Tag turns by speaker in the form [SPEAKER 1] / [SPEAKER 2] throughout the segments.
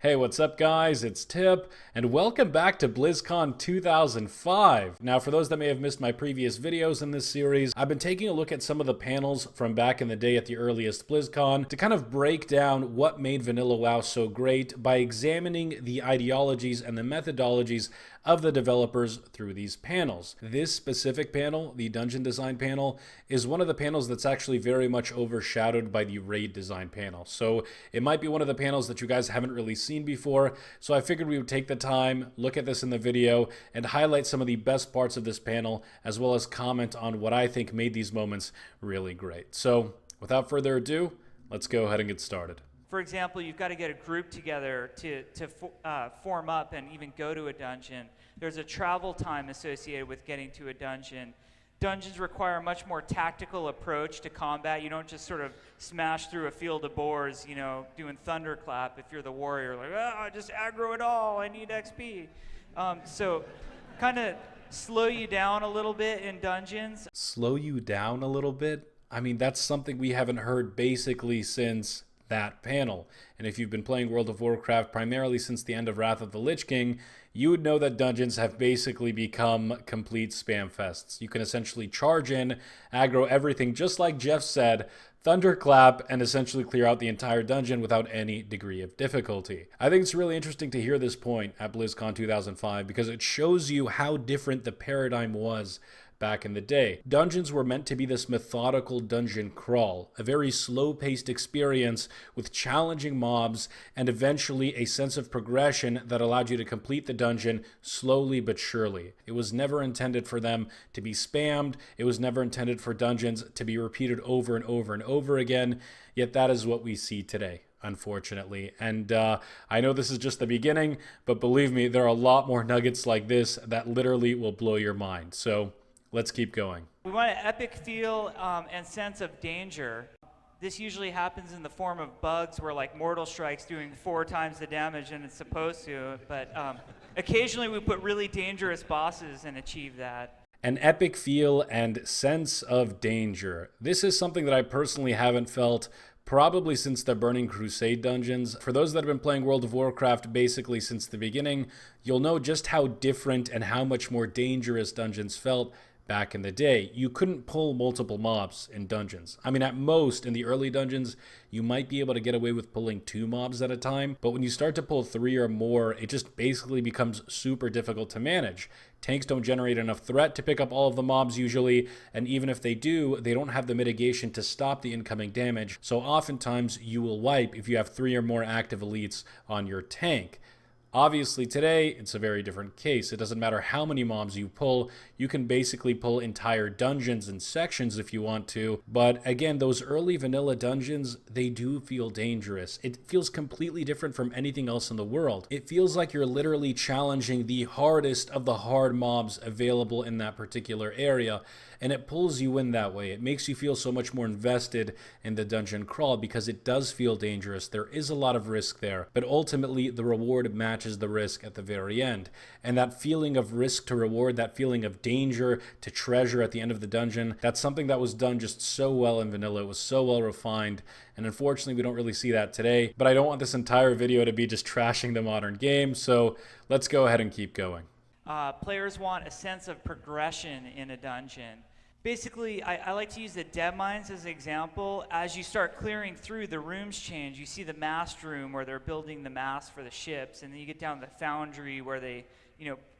[SPEAKER 1] Hey, what's up guys? It's Tip, and welcome back to Blizzcon 2005. Now, for those that may have missed my previous videos in this series, I've been taking a look at some of the panels from back in the day at the earliest Blizzcon to kind of break down what made Vanilla WoW so great by examining the ideologies and the methodologies of the developers through these panels. This specific panel, the dungeon design panel, is one of the panels that's actually very much overshadowed by the raid design panel. So it might be one of the panels that you guys haven't really seen before. So I figured we would take the time, look at this in the video, and highlight some of the best parts of this panel, as well as comment on what I think made these moments really great. So without further ado, let's go ahead and get started.
[SPEAKER 2] For example, you've got to get a group together to form up and even go to a dungeon. There's a travel time associated with getting to a dungeon. Dungeons require a much more tactical approach to combat. You don't just sort of smash through a field of boars, you know, doing thunderclap if you're the warrior, like, just aggro it all, I need XP. So kind of slow you down a little bit in dungeons.
[SPEAKER 1] Slow you down a little bit? I mean, that's something we haven't heard basically since that panel. And if you've been playing World of Warcraft primarily since the end of Wrath of the Lich King, you would know that dungeons have basically become complete spam fests. You can essentially charge in, aggro everything, just like Jeff said, thunderclap, and essentially clear out the entire dungeon without any degree of difficulty. I think it's really interesting to hear this point at BlizzCon 2005 because it shows you how different the paradigm was back in the day. Dungeons were meant to be this methodical dungeon crawl, a very slow-paced experience with challenging mobs and eventually a sense of progression that allowed you to complete the dungeon slowly but surely. It was never intended for them to be spammed. It was never intended for dungeons to be repeated over and over and over again, yet that is what we see today, unfortunately. And I know this is just the beginning, but believe me, there are a lot more nuggets like this that literally will blow your mind. So let's keep going.
[SPEAKER 2] We want an epic feel and sense of danger. This usually happens in the form of bugs where like Mortal Strike's doing 4 times the damage than it's supposed to, but occasionally we put really dangerous bosses and achieve that.
[SPEAKER 1] An epic feel and sense of danger. This is something that I personally haven't felt probably since the Burning Crusade dungeons. For those that have been playing World of Warcraft basically since the beginning, you'll know just how different and how much more dangerous dungeons felt back in the day. You couldn't pull multiple mobs in dungeons. I mean, at most, in the early dungeons, you might be able to get away with pulling 2 mobs at a time, but when you start to pull 3 or more, it just basically becomes super difficult to manage. Tanks don't generate enough threat to pick up all of the mobs usually, and even if they do, they don't have the mitigation to stop the incoming damage, so oftentimes you will wipe if you have 3 or more active elites on your tank. Obviously today, it's a very different case. It doesn't matter how many mobs you pull. You can basically pull entire dungeons and sections if you want to. But again, those early vanilla dungeons, they do feel dangerous. It feels completely different from anything else in the world. It feels like you're literally challenging the hardest of the hard mobs available in that particular area. And it pulls you in that way. It makes you feel so much more invested in the dungeon crawl because it does feel dangerous. There is a lot of risk there, but ultimately the reward matches the risk at the very end. And that feeling of risk to reward, that feeling of danger to treasure at the end of the dungeon, that's something that was done just so well in vanilla. It was so well refined. And unfortunately, we don't really see that today. But I don't want this entire video to be just trashing the modern game. So let's go ahead and keep going.
[SPEAKER 2] Players want a sense of progression in a dungeon. Basically, I like to use the dead mines as an example. As you start clearing through, the rooms change. You see the mast room where they're building the mast for the ships, and then you get down to the foundry where they,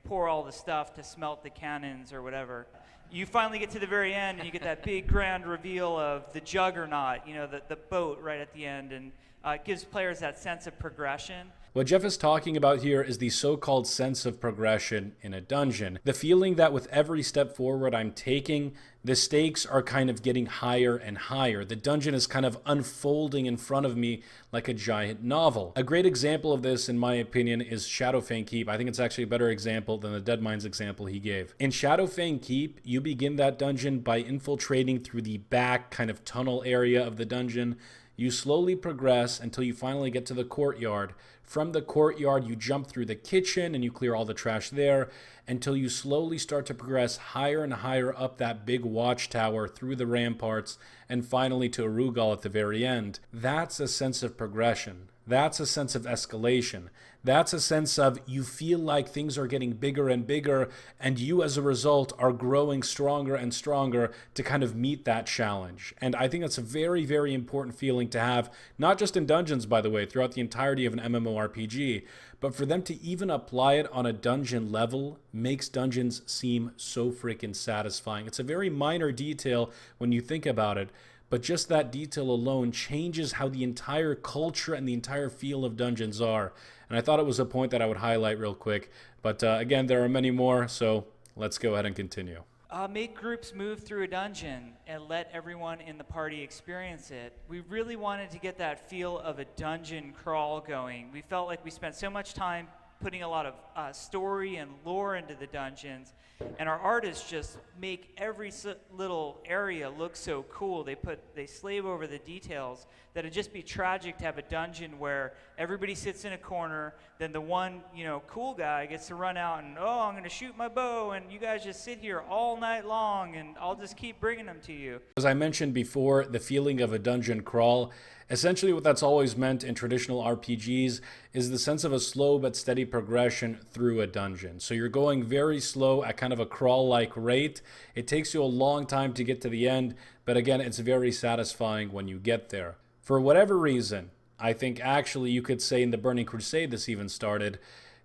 [SPEAKER 2] pour all the stuff to smelt the cannons or whatever. You finally get to the very end, and you get that big grand reveal of the juggernaut, the boat right at the end, and it gives players that sense of progression.
[SPEAKER 1] What Jeff is talking about here is the so-called sense of progression in a dungeon. The feeling that with every step forward I'm taking, the stakes are kind of getting higher and higher. The dungeon is kind of unfolding in front of me like a giant novel. A great example of this, in my opinion, is Shadowfang Keep. I think it's actually a better example than the Deadmines example he gave. In Shadowfang Keep, you begin that dungeon by infiltrating through the back kind of tunnel area of the dungeon. You slowly progress until you finally get to the courtyard. From the courtyard, you jump through the kitchen and you clear all the trash there until you slowly start to progress higher and higher up that big watchtower through the ramparts and finally to Arugal at the very end. That's a sense of progression. That's a sense of escalation. That's a sense of you feel like things are getting bigger and bigger, and you as a result are growing stronger and stronger to kind of meet that challenge. And I think that's a very, very important feeling to have, not just in dungeons, by the way, throughout the entirety of an MMORPG, but for them to even apply it on a dungeon level makes dungeons seem so freaking satisfying. It's a very minor detail when you think about it, but just that detail alone changes how the entire culture and the entire feel of dungeons are. And I thought it was a point that I would highlight real quick. But again, there are many more, so let's go ahead and continue.
[SPEAKER 2] Make groups move through a dungeon and let everyone in the party experience it. We really wanted to get that feel of a dungeon crawl going. We felt like we spent so much time putting a lot of story and lore into the dungeons, and our artists just make every little area look so cool. They slave over the details that it'd just be tragic to have a dungeon where everybody sits in a corner, then the one, cool guy gets to run out and, oh, I'm going to shoot my bow, and you guys just sit here all night long, and I'll just keep bringing them to you.
[SPEAKER 1] As I mentioned before, the feeling of a dungeon crawl, essentially what that's always meant in traditional RPGs is the sense of a slow but steady progression through a dungeon. So you're going very slow at kind of a crawl-like rate. It takes you a long time to get to the end, but again, it's very satisfying when you get there. For whatever reason, I think actually you could say in the Burning Crusade this even started,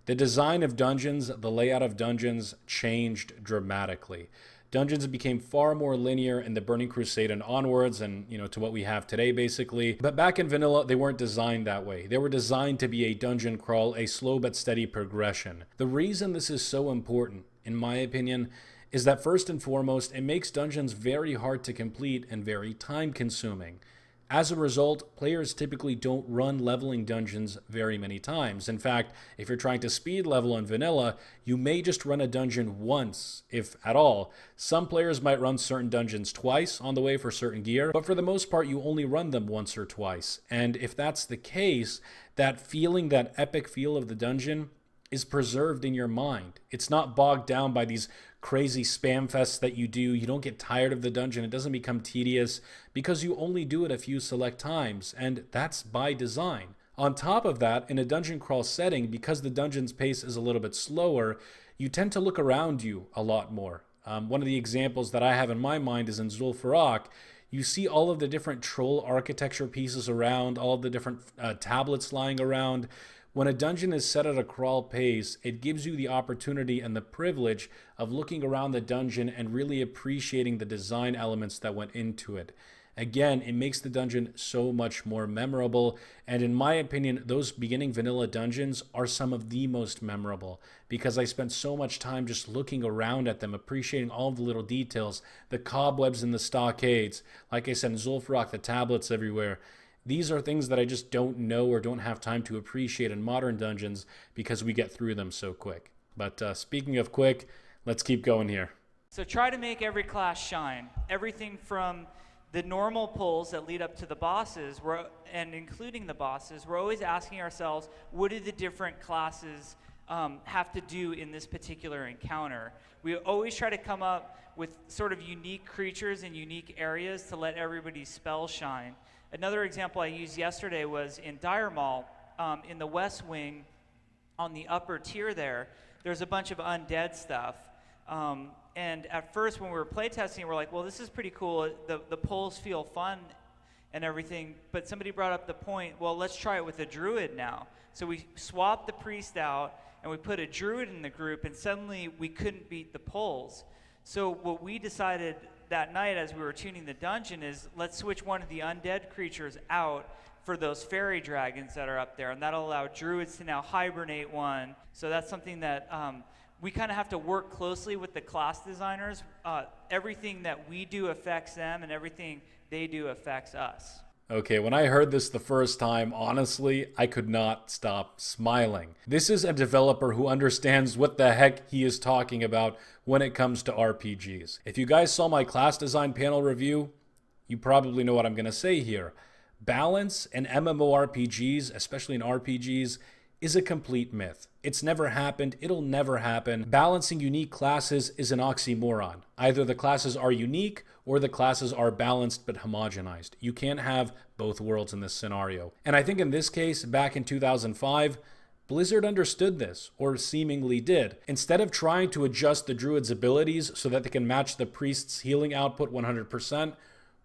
[SPEAKER 1] the design of dungeons, the layout of dungeons changed dramatically. Dungeons became far more linear in the Burning Crusade and onwards, and to what we have today basically. But back in vanilla, they weren't designed that way. They were designed to be a dungeon crawl, a slow but steady progression. The reason this is so important, in my opinion, is that first and foremost, it makes dungeons very hard to complete and very time consuming. As a result, players typically don't run leveling dungeons very many times. In fact, if you're trying to speed level in vanilla, you may just run a dungeon once, if at all. Some players might run certain dungeons twice on the way for certain gear, but for the most part, you only run them once or twice. And if that's the case, that feeling, that epic feel of the dungeon is preserved in your mind. It's not bogged down by these crazy spam fests that you do. You don't get tired of the dungeon. It doesn't become tedious because you only do it a few select times, and that's by design. On top of that, in a dungeon crawl setting, because the dungeon's pace is a little bit slower, you tend to look around you a lot more. One of the examples that I have in my mind is in Zul'Farrak. You see all of the different troll architecture pieces around, all of the different tablets lying around. When a dungeon is set at a crawl pace, it gives you the opportunity and the privilege of looking around the dungeon and really appreciating the design elements that went into it. Again, it makes the dungeon so much more memorable, and in my opinion, those beginning vanilla dungeons are some of the most memorable because I spent so much time just looking around at them, appreciating all of the little details, the cobwebs in the stockades, like I said, in Zul'Farrak, the tablets everywhere. These are things that I just don't know or don't have time to appreciate in modern dungeons because we get through them so quick. But speaking of quick, let's keep going here.
[SPEAKER 2] So try to make every class shine. Everything from the normal pulls that lead up to the bosses, and including the bosses, we're always asking ourselves, what do the different classes have to do in this particular encounter? We always try to come up with sort of unique creatures in unique areas to let everybody's spell shine. Another example I used yesterday was in Dire Maul, in the West Wing, on the upper tier there's a bunch of undead stuff. And at first when we were playtesting, we're like, well, this is pretty cool. The pulls feel fun and everything, but somebody brought up the point, well, let's try it with a druid now. So we swapped the priest out, and we put a druid in the group, and suddenly we couldn't beat the pulls. So what we decided that night as we were tuning the dungeon is let's switch one of the undead creatures out for those fairy dragons that are up there, and that'll allow druids to now hibernate one. So that's something that we kind of have to work closely with the class designers. Everything that we do affects them, and everything they do affects us.
[SPEAKER 1] Okay, when I heard this the first time, honestly, I could not stop smiling. This is a developer who understands what the heck he is talking about when it comes to RPGs. If you guys saw my class design panel review, you probably know what I'm going to say here. Balance in MMORPGs, especially in RPGs, is a complete myth. It's never happened. It'll never happen. Balancing unique classes is an oxymoron. Either the classes are unique or the classes are balanced but homogenized. You can't have both worlds in this scenario. And I think in this case, back in 2005, Blizzard understood this, or seemingly did. Instead of trying to adjust the druid's abilities so that they can match the priest's healing output 100%,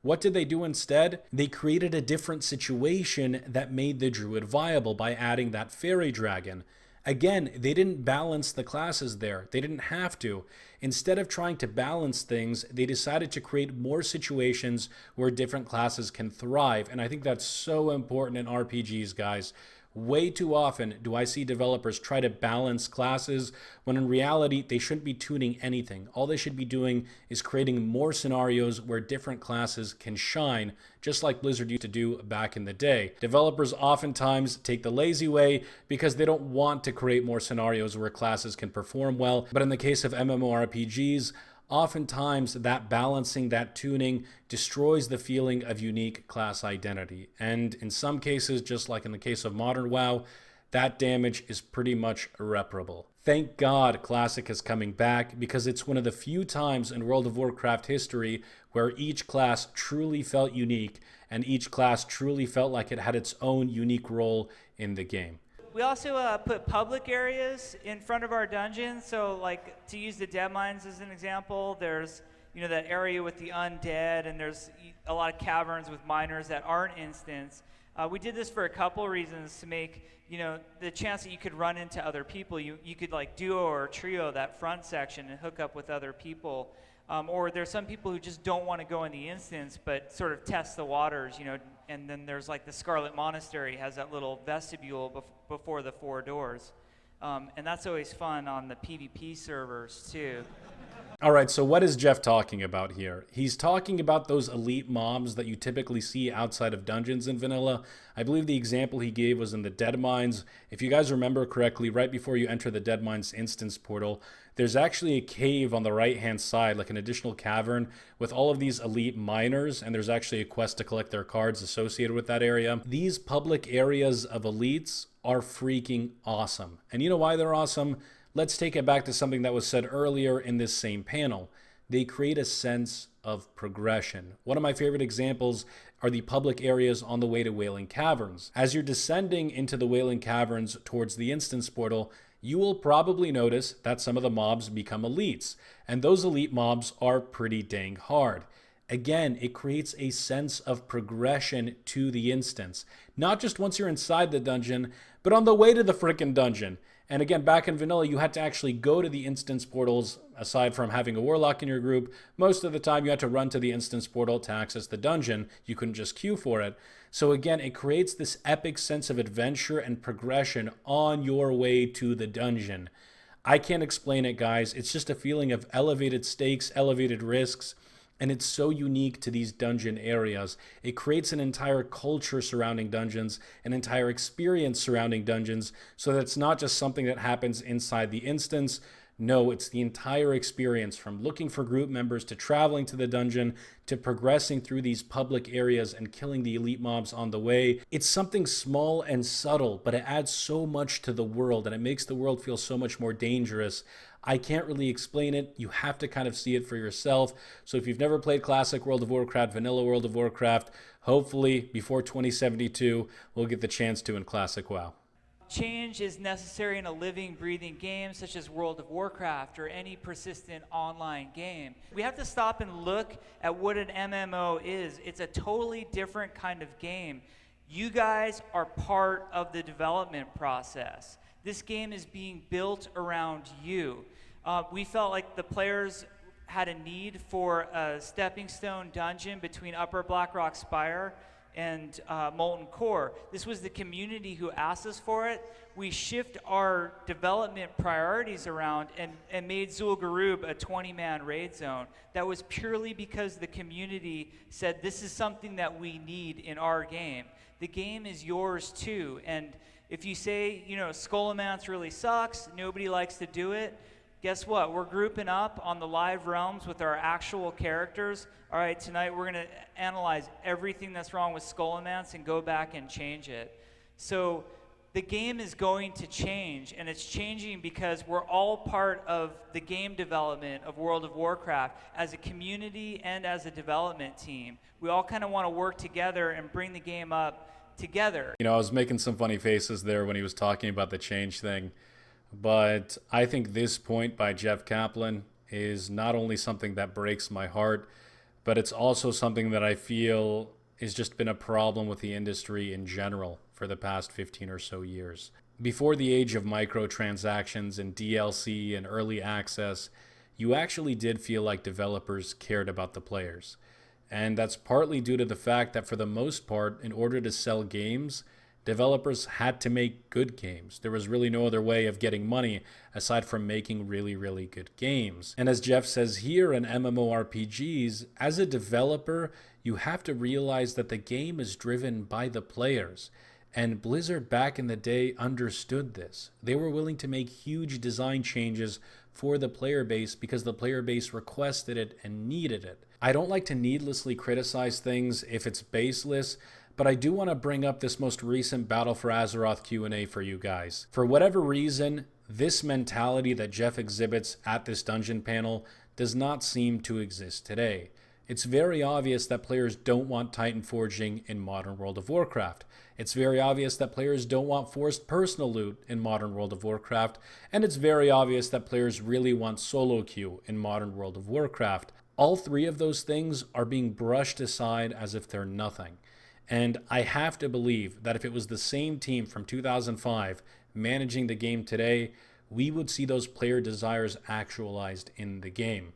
[SPEAKER 1] what did they do instead? They created a different situation that made the druid viable by adding that fairy dragon. Again, they didn't balance the classes there. They didn't have to. Instead of trying to balance things, they decided to create more situations where different classes can thrive. And I think that's so important in RPGs, guys. Way too often do I see developers try to balance classes when in reality they shouldn't be tuning anything. All they should be doing is creating more scenarios where different classes can shine, just like Blizzard used to do back in the day. Developers oftentimes take the lazy way because they don't want to create more scenarios where classes can perform well. But in the case of MMORPGs, oftentimes that balancing, that tuning destroys the feeling of unique class identity. And in some cases, just like in the case of modern WoW, that damage is pretty much irreparable. Thank God Classic is coming back, because it's one of the few times in World of Warcraft history where each class truly felt unique and each class truly felt like it had its own unique role in the game.
[SPEAKER 2] We also put public areas in front of our dungeons. So, like, to use the dead mines as an example, there's, that area with the undead, and there's a lot of caverns with miners that aren't instants. We did this for a couple reasons, to make, the chance that you could run into other people. You could, like, duo or trio that front section and hook up with other people. Or there's some people who just don't want to go in the instance, but sort of test the waters, and then there's like the Scarlet Monastery has that little vestibule before the 4 doors. And that's always fun on the PvP servers too.
[SPEAKER 1] All right, so what is Jeff talking about here? He's talking about those elite mobs that you typically see outside of dungeons in vanilla. I believe the example he gave was in the Dead Mines. If you guys remember correctly, right before you enter the Dead Mines instance portal, there's actually a cave on the right-hand side, like an additional cavern, with all of these elite miners, and there's actually a quest to collect their cards associated with that area. These public areas of elites are freaking awesome. And you know why they're awesome? Let's take it back to something that was said earlier in this same panel. They create a sense of progression. One of my favorite examples are the public areas on the way to Wailing Caverns. As you're descending into the Wailing Caverns towards the instance portal, you will probably notice that some of the mobs become elites, and those elite mobs are pretty dang hard. Again, it creates a sense of progression to the instance. Not just once you're inside the dungeon, but on the way to the frickin' dungeon. And again, back in vanilla, you had to actually go to the instance portals. Aside from having a warlock in your group, most of the time you had to run to the instance portal to access the dungeon. You couldn't just queue for it. So again, it creates this epic sense of adventure and progression on your way to the dungeon. I can't explain it, guys. It's just a feeling of elevated stakes, elevated risks, and it's so unique to these dungeon areas. It creates an entire culture surrounding dungeons, an entire experience surrounding dungeons, so that it's not just something that happens inside the instance. No, it's the entire experience, from looking for group members to traveling to the dungeon to progressing through these public areas and killing the elite mobs on the way. It's something small and subtle, but it adds so much to the world, and it makes the world feel so much more dangerous. I can't really explain it. You have to kind of see it for yourself. So if you've never played Classic World of Warcraft, Vanilla World of Warcraft, hopefully before 2072, we'll get the chance to in Classic WoW.
[SPEAKER 2] Change is necessary in a living, breathing game such as World of Warcraft or any persistent online game. We have to stop and look at what an MMO is. It's a totally different kind of game. You guys are part of the development process. This game is being built around you. We felt like the players had a need for a stepping stone dungeon between Upper Blackrock Spire and Molten Core. This was the community who asked us for it. We shift our development priorities around and made Zul'Gurub a 20-man raid zone. That was purely because the community said this is something that we need in our game. The game is yours too, and if you say, Skullomance really sucks, nobody likes to do it, guess what? We're grouping up on the live realms with our actual characters. All right, tonight we're going to analyze everything that's wrong with Skullomance and go back and change it. So the game is going to change, and it's changing because we're all part of the game development of World of Warcraft as a community and as a development team. We all kind of want to work together and bring the game up together.
[SPEAKER 1] You know, I was making some funny faces there when he was talking about the change thing, but I think this point by Jeff Kaplan is not only something that breaks my heart, but it's also something that I feel has just been a problem with the industry in general for the past 15 or so years. Before the age of microtransactions and DLC and early access, you actually did feel like developers cared about the players. And that's partly due to the fact that for the most part, in order to sell games, developers had to make good games. There was really no other way of getting money aside from making really, really good games. And as Jeff says here in MMORPGs, as a developer, you have to realize that the game is driven by the players. And Blizzard back in the day understood this. They were willing to make huge design changes for the player base because the player base requested it and needed it. I don't like to needlessly criticize things if it's baseless, but I do want to bring up this most recent Battle for Azeroth Q&A for you guys. For whatever reason, this mentality that Jeff exhibits at this dungeon panel does not seem to exist today. It's very obvious that players don't want Titan forging in modern World of Warcraft. It's very obvious that players don't want forced personal loot in modern World of Warcraft. And it's very obvious that players really want solo queue in modern World of Warcraft. All three of those things are being brushed aside as if they're nothing. And I have to believe that if it was the same team from 2005 managing the game today, we would see those player desires actualized in the game.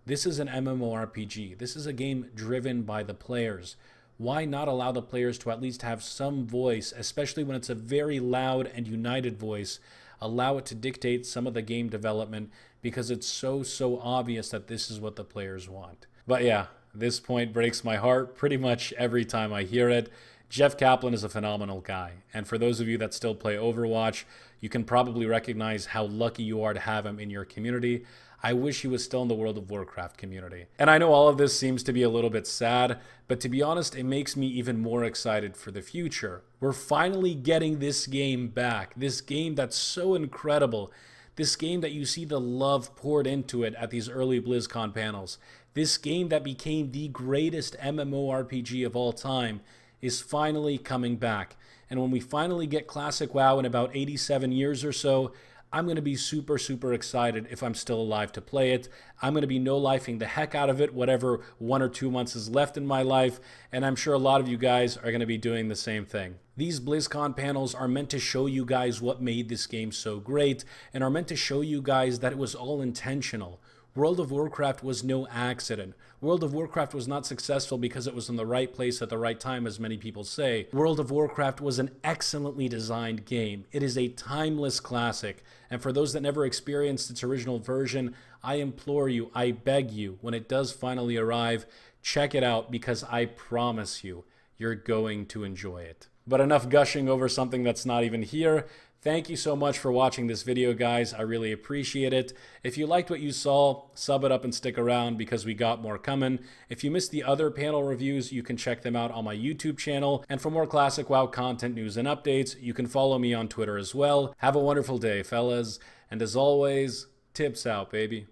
[SPEAKER 1] This is an MMORPG. This is a game driven by the players. Why not allow the players to at least have some voice, especially when it's a very loud and united voice? Allow it to dictate some of the game development because it's so obvious that this is what the players want. But yeah, this point breaks my heart pretty much every time I hear it. Jeff Kaplan is a phenomenal guy. And for those of you that still play Overwatch, you can probably recognize how lucky you are to have him in your community. I wish he was still in the World of Warcraft community. And I know all of this seems to be a little bit sad, but to be honest, it makes me even more excited for the future. We're finally getting this game back. This game that's so incredible. This game that you see the love poured into it at these early BlizzCon panels. This game that became the greatest MMORPG of all time is finally coming back. And when we finally get Classic WoW in about 87 years or so, I'm going to be super excited if I'm still alive to play it. I'm going to be no-lifing the heck out of it, whatever 1 or 2 months is left in my life, and I'm sure a lot of you guys are going to be doing the same thing. These BlizzCon panels are meant to show you guys what made this game so great, and are meant to show you guys that it was all intentional. World of Warcraft was no accident. World of Warcraft was not successful because it was in the right place at the right time, as many people say. World of Warcraft was an excellently designed game. It is a timeless classic. And for those that never experienced its original version, I implore you, I beg you, when it does finally arrive, check it out because I promise you, you're going to enjoy it. But enough gushing over something that's not even here. Thank you so much for watching this video, guys. I really appreciate it. If you liked what you saw, sub it up and stick around because we got more coming. If you missed the other panel reviews, you can check them out on my YouTube channel. And for more Classic WoW content, news, and updates, you can follow me on Twitter as well. Have a wonderful day, fellas. And as always, tips out, baby.